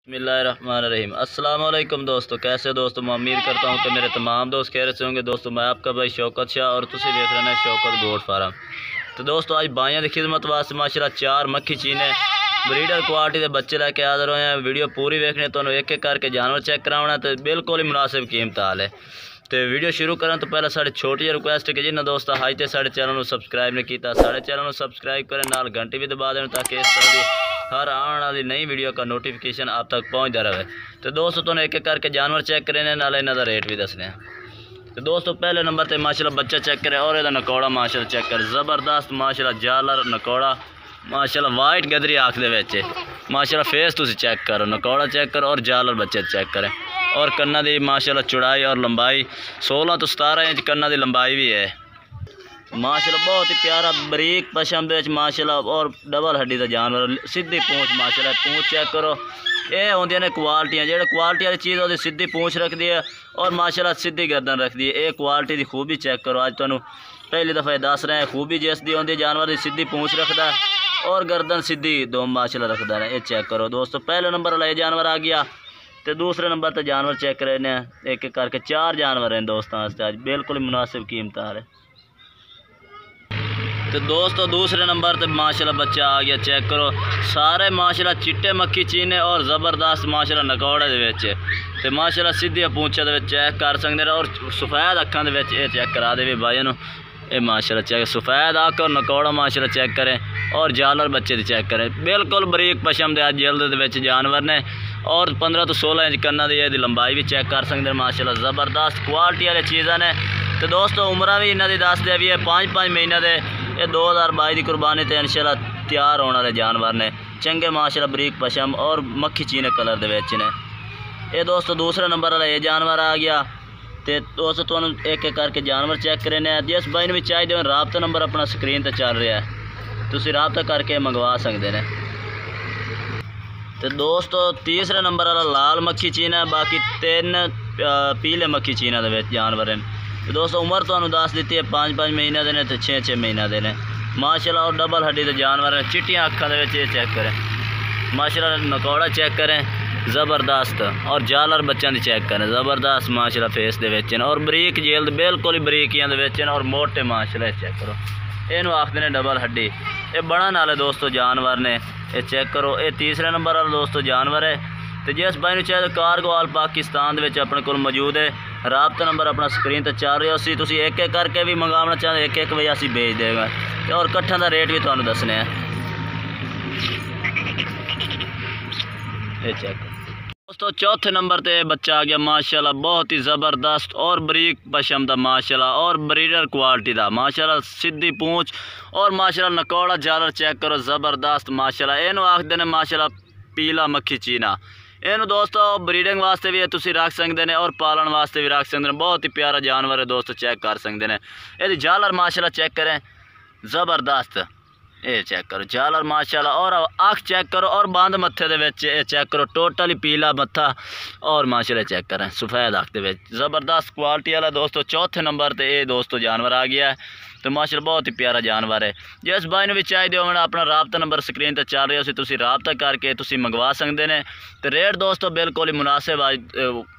बिस्मिल्लाहिर्रहमानिर्रहीम। अस्सलाम वालेकुम दोस्तों, कैसे दोस्तों। मैं उम्मीद करता हूँ कि मेरे तमाम दोस्त खैरियत से होंगे। दोस्तों मैं आपका भाई शौकत शाह और तुसी देख रहे हैं शौकत गोट फार्म। तो दोस्तों आज बाइयां की खिदमत वास्ते माशाल्लाह 4 मक्खी चीने ब्रीडर क्वालिटी के बच्चे लैके हाजिर होए हैं। वीडियो पूरी वेखनी, तो एक एक करके जानवर चेक कराना, तो बिल्कुल ही मुनासिब कीमत हाल है। तो वीडियो शुरू करें तो पहले साड़ी छोटी रिक्वेस्ट है कि जिन्हें दोस्त हाई तो साढ़े चैनल को सबसक्राइब नहीं किया, साढ़े चैनल को सबसक्राइब करें, नाल घंटी भी दबा दें ताकि इस तरह की हर आने वाली नई वीडियो का नोटिफिकेशन आप तक पहुँचता रहे। तो दोस्तों तो एक एक करके जानवर चेक करें, नाल इन्हों का रेट भी दसने। तो दोस्तों पहले नंबर पर माशाल्लाह बच्चा चेक करें और यदा नकौड़ा माशाल्लाह चेक करें, ज़बरदस्त माशाल्लाह जालर नकौड़ा माशाल्लाह वाइट गदरी आँख दे माशाल्लाह फेस तुम चेक करो, नकौड़ा चेक करो और जालर बच्चे चेक करें। और कन्ना दी माशाल्लाह चौड़ाई और लंबाई 16 तो 17 इंच कन्ना दी लंबाई भी है माशाल्लाह। बहुत ही प्यारा बरीक पशम माशाल्लाह और डबल हड्डी का जानवर, सीधी पूँछ माशाल्लाह। पूँछ चेक करो, ये होंदियां ने क्वालिटियां, जो क्वालिटी वाली चीज़ होती सीधी पूँछ रखती है और माशाल्लाह सीधी गर्दन रखती है। ये क्वालिटी की खूबी चेक करो। अज तुहानू पहली दफ़ा दस रहे हैं खूबी जिसकी होंदी जानवर की सीधी पूँछ रखता और गर्दन सीधी दो माशाल्लाह रखता है। ये चेक करो दोस्तों, पहले नंबर वाला ये जानवर आ गया। तो दूसरे नंबर पर जानवर चेक करने एक एक करके 4 जानवर हैं दोस्तों आज बिल्कुल मुनासिब कीमत आ रहे। तो दोस्तों दूसरे नंबर पर माशाल्लाह बच्चा आ गया, चेक करो। सारे माशाल्लाह चिट्टे मक्खी चीने और ज़बरदस्त माशाल्लाह नकौड़े दे ते माशाल्लाह सीधी पूंछे दे चेक कर सकते हैं और सफ़ेद अखां दे चेक करा दे भी भाई नूं। ये माशाल्लाह चेक सफ़ेद आँख और नकौड़ा माशाल्लाह चेक करें और जालर बच्चे चेक करें। बिल्कुल बरीक पशम दे जल्द दे जानवर ने और 15 तो 16 इंच कन्ना दी लंबाई भी चेक कर सकते हैं माशाल्लाह। ज़बरदस्त क्वालिटी वाली चीज़ां ने। तो दोस्तों उम्र भी इन्हों की दस दे भी है 5-5 महीने के। ये 2022 की कुर्बानी तो इंशाल्लाह तैयार होने वाले जानवर ने, चंगे माशाल्लाह बरीक पशम और मक्खी चीने कलर दे ने। ये दोस्तों दूसरे नंबर वाला ये जानवर आ गया। तो दोस्तों तुहानू एक एक करके जानवर चेक करने। जिस भाई ने भी चाहिए राबता नंबर अपना स्क्रीन पर चल रहा है, तुसीं राबता करके मंगवा सकते हैं। तो दोस्तों तीसरे नंबर वाला लाल मक्खी चीना है, बाकी 3 पीले मक्खी चीना दे जानवर हैं। तो दोस्तों उम्र तुहानू दस दी है 5-5 महीने के तो 6-6 महीने के माशाल्लाह और डबल हड्डी के जानवर हैं। चिट्टियाँ अखां दे चेक करें माशाल्लाह, नकौड़ा चेक करें ज़बरदस्त और जालर बच्चों की चेक करें ज़बरदस्त माशाल्लाह फेस दे और बरीक जेल्द बिल्कुल ही बरीकियां दे और मोटे माशाल्लाह चेक करो। इनू आखते हैं डबल हड्डी। ये बढ़न वाले दोस्तों जानवर ने, ये चेक करो। ये तीसरे नंबर वाला दोस्तों जानवर है। तो जिस भाई चाहे कारगोवाल पाकिस्तान के अपने को मौजूद है, राबता नंबर अपना स्क्रीन पर चल रहा है। तुम एक एक करके भी मंगाना चाहते एक एक बजे असी भेज देगा और कट्ठा का रेट भी तुहानू दसने हैं। ये चेक दोस्तों चौथे नंबर पे बच्चा आ गया माशाल्लाह, बहुत ही ज़बरदस्त और बरीक पशम दा माशाल्लाह और ब्रीडर क्वालिटी दा माशाल्लाह, सीधी पूँछ और माशाल्लाह नकौड़ा जालर चेक करो ज़बरदस्त माशाल्लाह। इनू आखते हैं माशाल्लाह पीला मक्खी चीना। इनू दोस्तों ब्रीडिंग वास्ते भी तुसी रख सकते हैं और पालन वास्ते भी रख सकते हैं। बहुत ही प्यारा जानवर है दोस्तों, चेक कर सकते हैं। ये जालर माशाल्लाह चेक करें ज़बरदस्त। ये चेक करो जालर माशाल्लाह और अख चेक करो और बंद मत्थे दे विच ये चेक करो, टोटली पीला मत्था और माशाल्लाह चेक करें सफ़ेद अख दे विच ज़बरदस्त क्वालिटी वाला दोस्तों। चौथे नंबर पर ये दोस्तों जानवर आ गया है। तो माशाल्लाह बहुत ही प्यारा जानवर है। जिस भाई ने भी चाहिए होना अपना राबता नंबर स्क्रीन पर चल रहा है, तुसीं राबता करके तुसीं मंगवा सकते हैं। तो रेट दोस्तों बिल्कुल ही मुनासिब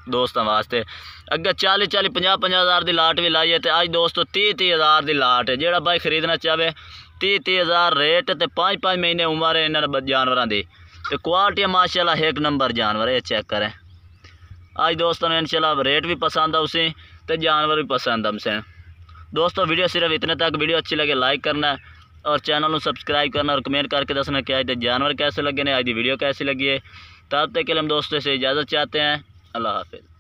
दोस्तों वास्ते। अगर 40-50 हज़ार की लाट भी लाई है, तो अज दोस्तों 30 हज़ार की लाट है। जोड़ा भाई खरीदना चाहे 30 हज़ार रेट, तो 5-5 महीने उम्र है इन्होंने जानवरों की। तो क्वालिटी माशाल्लाह एक नंबर जानवर है, चेक करें। आज दोस्तों ने इंशाल्लाह रेट भी पसंद आ उसे तो जानवर भी पसंद हमसे। दोस्तों वीडियो सिर्फ इतने तक। वीडियो अच्छी लगे लाइक करना और चैनल को सब्सक्राइब करना और कमेंट करके दसना क्या है जानवर कैसे लगे ने, आज की वीडियो कैसी लगी है। तब तक के लिए हम दोस्तों से इजाज़त चाहते हैं। अल्लाह हाफिज़।